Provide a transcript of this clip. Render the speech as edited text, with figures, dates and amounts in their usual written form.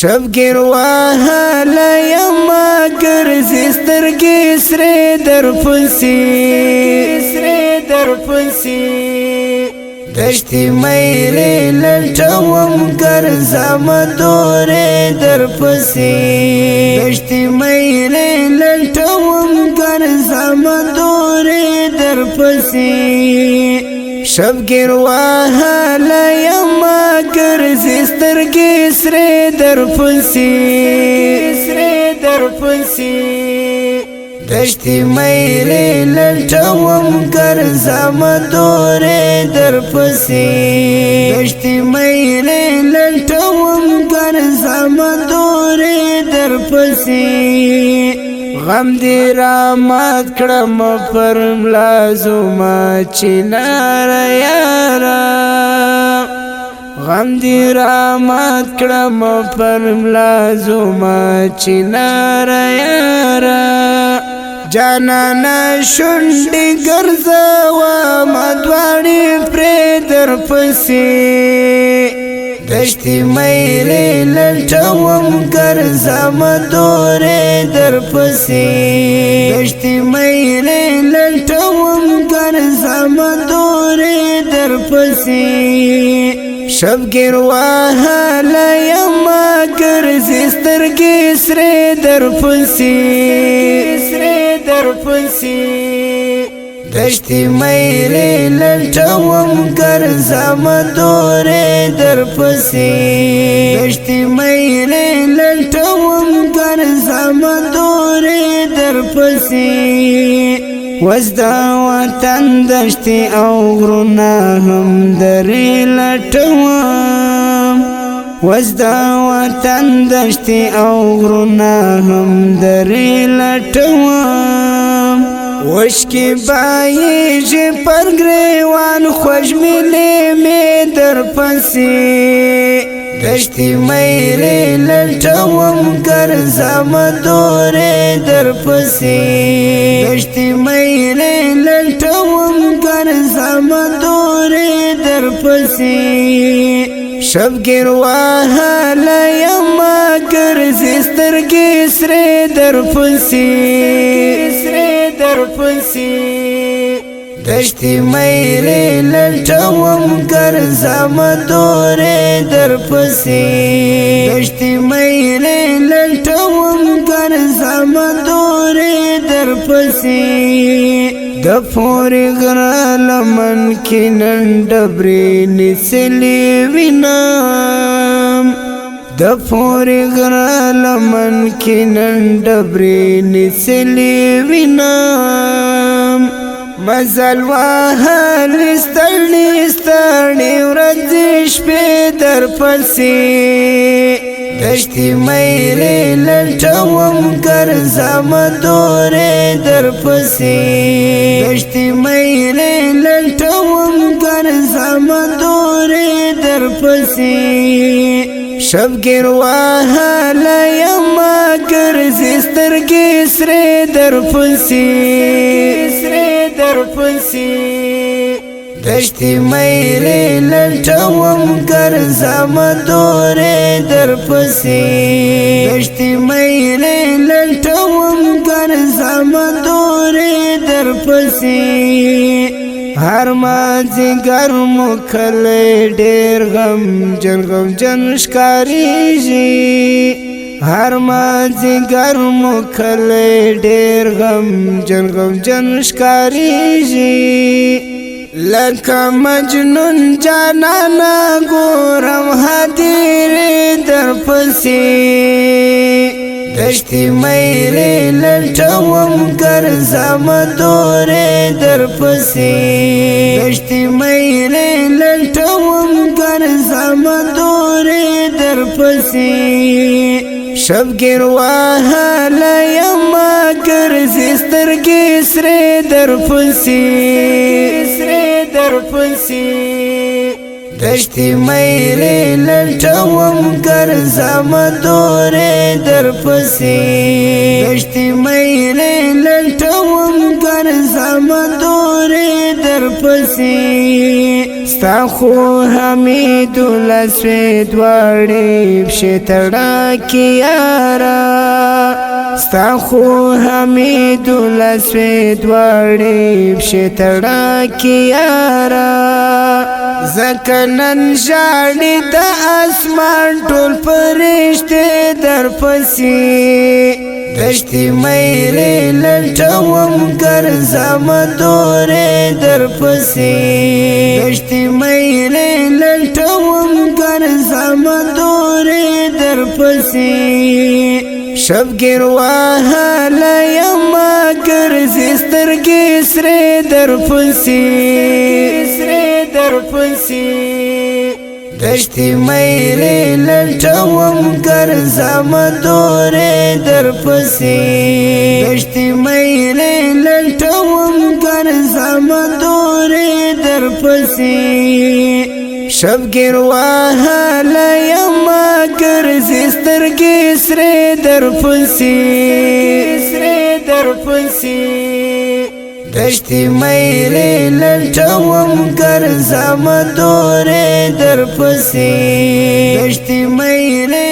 شبگیر واهالا یما گرزی سترگی سری در پنسی دشتی میری لټوم ګرځم دورې در پسې دشتی میری لټوم ګرځم دورې در پسې شبگیر واهالا یما ګرځي سترګې سرې در پسې دشتی میری لټوم ګرځم دورې در پسې دشتی میری لټوم ګرځم دورې در پسې غم دی رامات کړم پر ملازمه چنار یارا غم دی رامات کړم پر ملازمه چنار یارا جانانا شونډې ګرځوم دواړې پرې در پسې دشتی میری لټوم ګرځم دورې در پسې دشتی میری لټوم ګرځم دورې در پسې شبگیر واهالا یما ګرځي سترګې سرې در پسې دشتی میری لټوم ګرځم دورې در پسې دشتی میری لټوم ګرځم دورې در پسې وزدا وطن دشتی او غرونه هم درې لټوم وزدا وطن دشتی او غرونه هم درې لټوم وشکی باییږي پر ګریوان خوږ ملي مې در پسې دشتی میری لټوم ګرځم دورې در پسې دشتی میری لټوم ګرځم دورې در پسې شبگیر واهالا یما ګرځي سترګې سرې در پسې دشتی میری لټوم ګرځم دورې در پسې دشتی میری لټوم ګرځم دورې در پسې د پورې غره لمن کې نن ډبرې نڅلې وینم د پورې غره لمن کې نن ډبرې نڅلې وینم مزل وهل ستړي ورځې شپې در پسې دشتی میری لټوم ګرځم دورې در پسې دشتی میری لټوم ګرځم دورې در پسې شبگیر واهالا یما ګرځي سترګې سرې در پسې دشتی میری لټوم ګرځم دورې در پسې دشتی میری لټوم ګرځم دورې در پسې هر مازیګر مو کله ډېر غمجن ښکارېږي هر مازیګر مو کله ډېر غمجن ښکارېږي لکه مجنون جانانا ګورم هدیرې در پسې دشتی میری لټوم ګرځم دورې در پسې دشتی میری لټوم ګرځم دورې در پسې شبگیر واهالا یما ګرځي سترګې سرې در پسې دشتی میری لټوم ګرځم دورې در پسې دشتی میری لټوم ګرځم دورې در پسې ستا خو حمید لسوی دواړي پښې تړاکي یارا ستا خو حمید لسوی دواړي پښې تړاکي یارا زکه نن ژاړي د اسمان ټول فرشتې درپسې دشتي مېرې لټوم ګرځم دورې درپسې دشتي مېرې لټوم ګرځم دورې درپسې شبګیر وهاله یما ګرځې سترګې سرې درپسې دشتي مېرې لټوم ګرځم دورې درپسې دشتي مېرې لټوم ګرځم دورې درپسې شبګیر وهاله یما ګرځې سترګې سرې درپسې دشتي مېرې لټوم ګرځم دورې درپسې دشتي مېرې